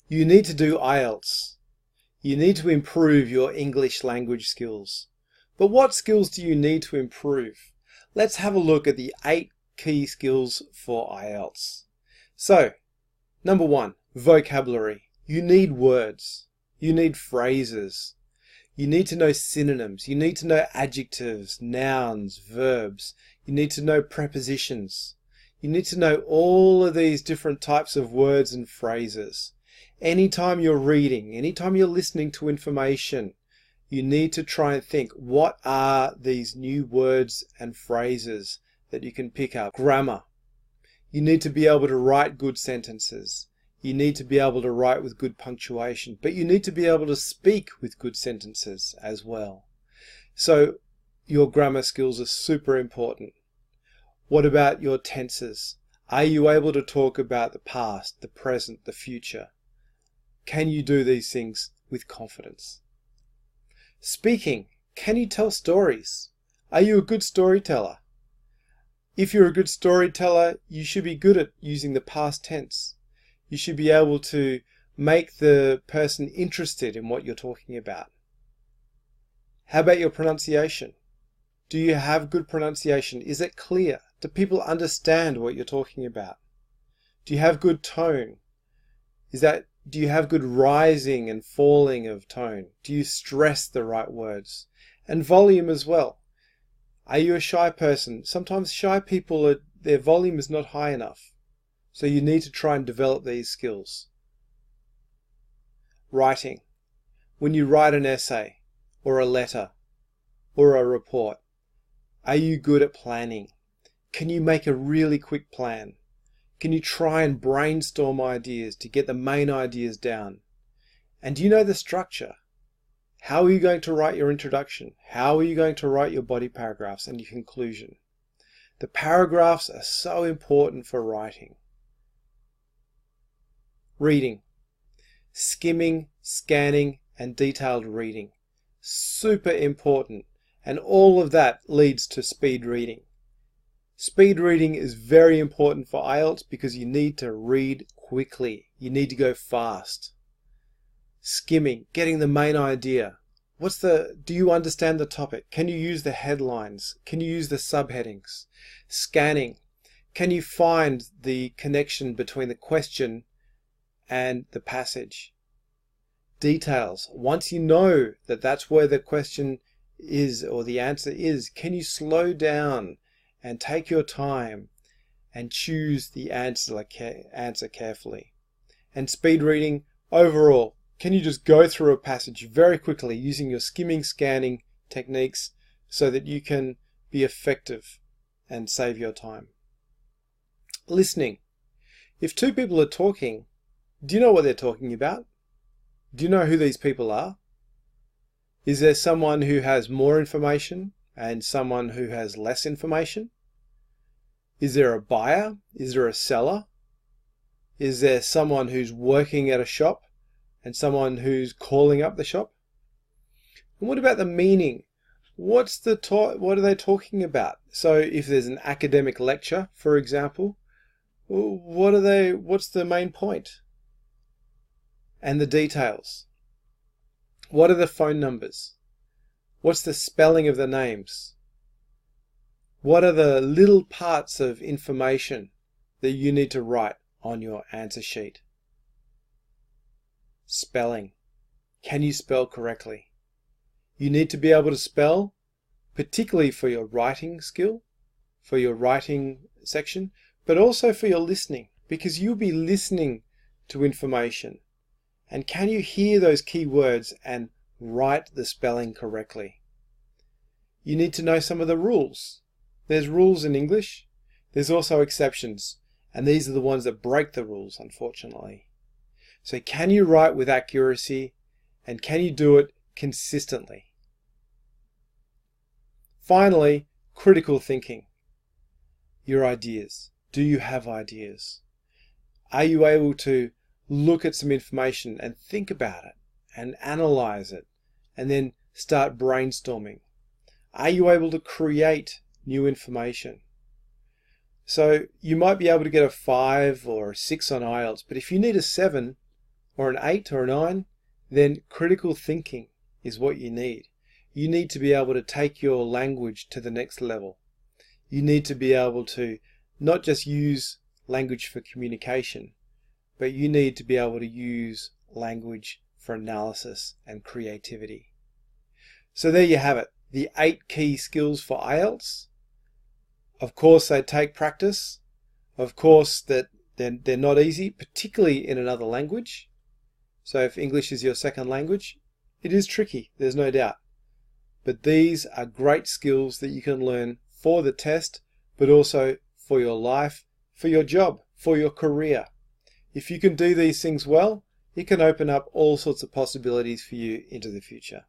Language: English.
You need to do IELTS. You need to improve your English language skills. But what skills do you need to improve? Let's have a look at the 8 key skills for IELTS. So, number 1, vocabulary. You need words. You need phrases. You need to know synonyms. You need to know adjectives, nouns, verbs. You need to know prepositions. You need to know all of these different types of words and phrases. Anytime you're reading, anytime you're listening to information, you need to try and think, what are these new words and phrases that you can pick up? Grammar. You need to be able to write good sentences. You need to be able to write with good punctuation, but you need to be able to speak with good sentences as well. So your grammar skills are super important. What about your tenses? Are you able to talk about the past, the present, the future? Can you do these things with confidence? Speaking. Can you tell stories? Are you a good storyteller? If you're a good storyteller, you should be good at using the past tense. You should be able to make the person interested in what you're talking about. How about your pronunciation? Do you have good pronunciation? Is it clear? Do people understand what you're talking about? Do you have good tone? Do you have good rising and falling of tone? Do you stress the right words? And volume as well. Are you a shy person? Sometimes shy people, their volume is not high enough. So you need to try and develop these skills. Writing. When you write an essay or a letter or a report, are you good at planning? Can you make a really quick plan? Can you try and brainstorm ideas to get the main ideas down? And do you know the structure? How are you going to write your introduction? How are you going to write your body paragraphs and your conclusion? The paragraphs are so important for writing. Reading. Skimming, scanning, and detailed reading. Super important. And all of that leads to speed reading. Speed reading is very important for IELTS because you need to read quickly. You need to go fast. Skimming, getting the main idea. Do you understand the topic? Can you use the headlines? Can you use the subheadings? Scanning, can you find the connection between the question and the passage? Details, once you know that that's where the question is or the answer is, can you slow down and take your time and choose the answer carefully? And speed reading, overall, can you just go through a passage very quickly using your skimming, scanning techniques so that you can be effective and save your time? Listening. If two people are talking, do you know what they're talking about? Do you know who these people are? Is there someone who has more information and someone who has less information? Is there a buyer? Is there a seller? Is there someone who's working at a shop and someone who's calling up the shop? And what about the meaning? What are they talking about? So if there's an academic lecture, for example, what's the main point? And the details. What are the phone numbers? What's the spelling of the names? What are the little parts of information that you need to write on your answer sheet? Spelling. Can you spell correctly? You need to be able to spell, particularly for your writing skill, for your writing section, but also for your listening, because you'll be listening to information. And can you hear those key words and write the spelling correctly? You need to know some of the rules. There's rules in English. There's also exceptions. And these are the ones that break the rules, unfortunately. So can you write with accuracy? And can you do it consistently? Finally, critical thinking. Your ideas. Do you have ideas? Are you able to look at some information and think about it and analyze it and then start brainstorming? Are you able to create new information? So you might be able to get a 5 or a 6 on IELTS, but if you need a 7 or an 8 or a 9, then critical thinking is what you need. You need to be able to take your language to the next level. You need to be able to not just use language for communication, but you need to be able to use language for analysis and creativity. So there you have it, the 8 key skills for IELTS. Of course, they take practice. Of course, that they're not easy, particularly in another language. So if English is your second language, it is tricky, there's no doubt. But these are great skills that you can learn for the test, but also for your life, for your job, for your career. If you can do these things well, it can open up all sorts of possibilities for you into the future.